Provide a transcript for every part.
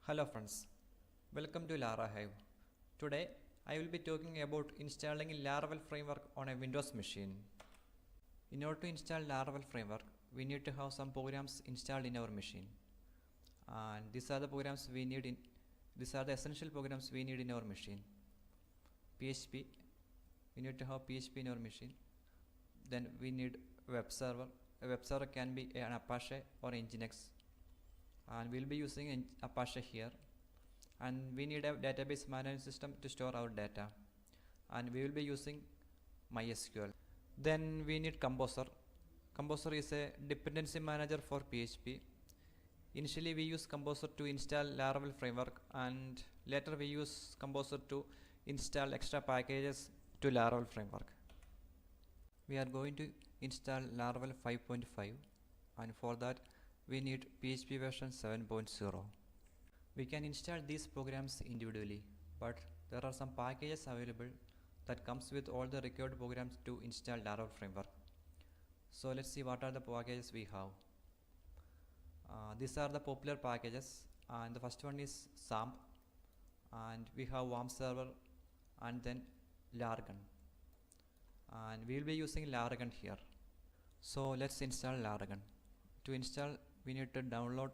Hello friends, welcome to Larahive. Today I will be talking about installing Laravel framework on a Windows machine. In order to install Laravel framework, we need to have some programs installed in our machine. And these are the essential programs we need in our machine. PHP, we need to have PHP in our machine. Then we need web server. A web server can be an Apache or Nginx. And we'll be using Apache here, and we need a database management system to store our data, and we will be using MySQL. Then we need Composer. Composer is a dependency manager for PHP. Initially we use Composer to install Laravel framework, and later we use Composer to install extra packages to Laravel framework. We are going to install Laravel 5.5, and for that we need PHP version 7.0. We can install these programs individually, but there are some packages available that comes with all the required programs to install Laravel framework. So let's see what are the packages we have. These are the popular packages, and the first one is SAMP, and we have warm server, and then Laragon, and we will be using Laragon here. So let's install Laragon. To install, we need to download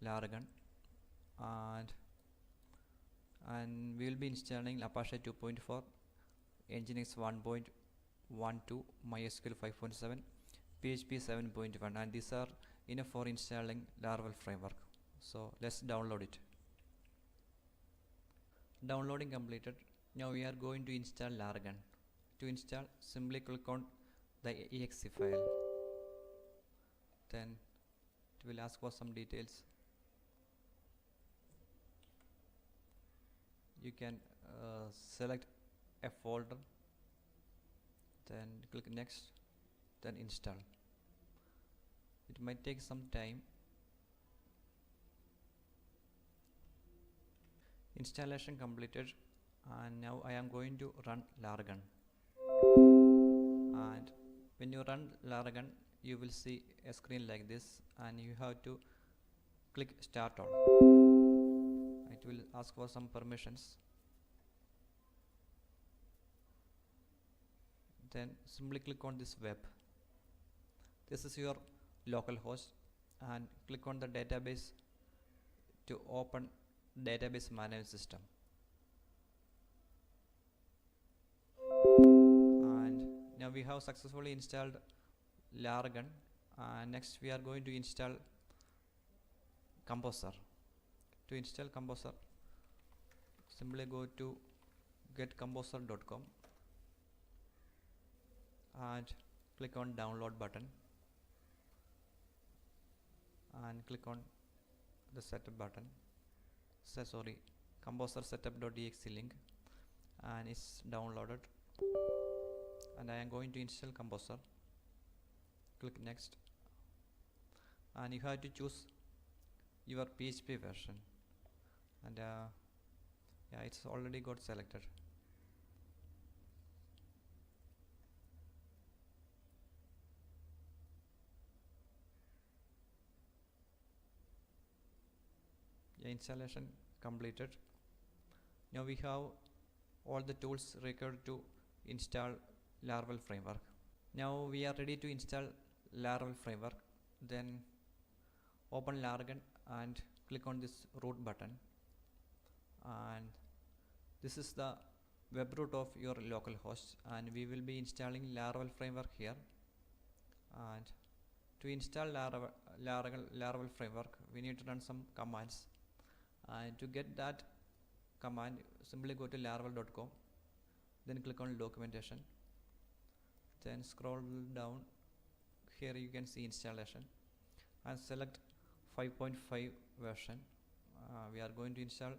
Laragon, and we will be installing Apache 2.4, Nginx 1.12, MySQL 5.7, PHP 7.1, and these are enough for installing Laravel framework. So let's download it. Downloading completed. Now we are going to install Laragon. To install, simply click on the exe file. Then it will ask for some details. You can select a folder, then click next, then install. It might take some time. Installation completed, and now I am going to run Laragon. And when you run Laragon, you will see a screen like this, and you have to click start on. It will ask for some permissions. Then simply click on this web. This is your local host, and click on the database to open database management system. And now we have successfully installed Laragon, and next we are going to install Composer. To install Composer, simply go to getcomposer.com and click on download button, and click on the setup button. Composer setup.exe link, and it's downloaded, and I am going to install Composer. Click next, and you have to choose your PHP version, and yeah, it's already got selected. Yeah, installation completed. Now we have all the tools required to install Laravel framework. Now we are ready to install Laravel framework. Then open Laragon and click on this root button, and this is the web root of your local host, and we will be installing Laravel framework here. And to install Laravel framework, we need to run some commands, and to get that command, simply go to laravel.com, then click on documentation, then scroll down. Here you can see installation, and select 5.5 version. We are going to install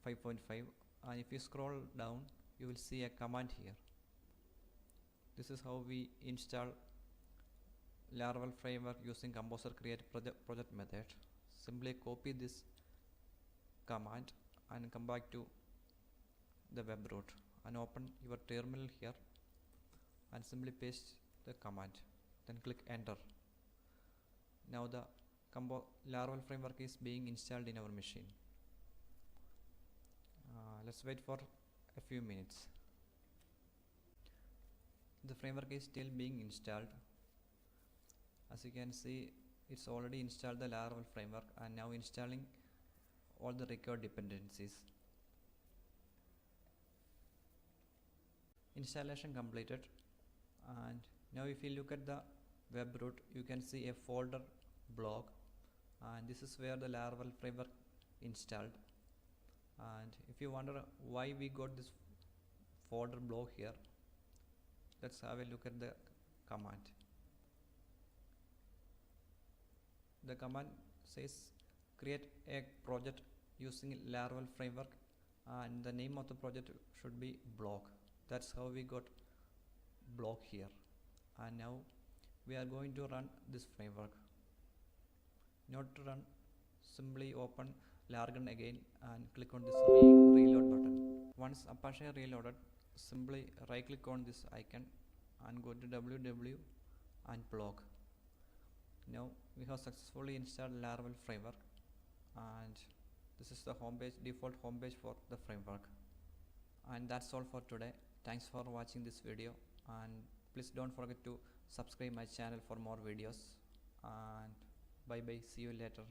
5.5, and if you scroll down, you will see a command here. This is how we install Laravel framework using Composer create project method. Simply copy this command and come back to the web root, and open your terminal here, and simply paste the command, then click enter. Now the Laravel framework is being installed in our machine. Let's wait for a few minutes. The framework is still being installed. As you can see, it's already installed the Laravel framework and now installing all the required dependencies. Installation completed, and now if you look at the web root, you can see a folder blog, and this is where the Laravel framework installed. And if you wonder why we got this folder blog here, let's have a look at the command. The command says create a project using Laravel framework, and the name of the project should be blog. That's how we got blog here. And now we are going to run this framework. Not to run, simply open Laragon again and click on this reload button. Once Apache reloaded, simply right click on this icon and go to www and blog. Now we have successfully installed Laravel framework, and this is the homepage, default homepage for the framework. And that's all for today. Thanks for watching this video, and please don't forget to subscribe my channel for more videos, and bye bye, see you later.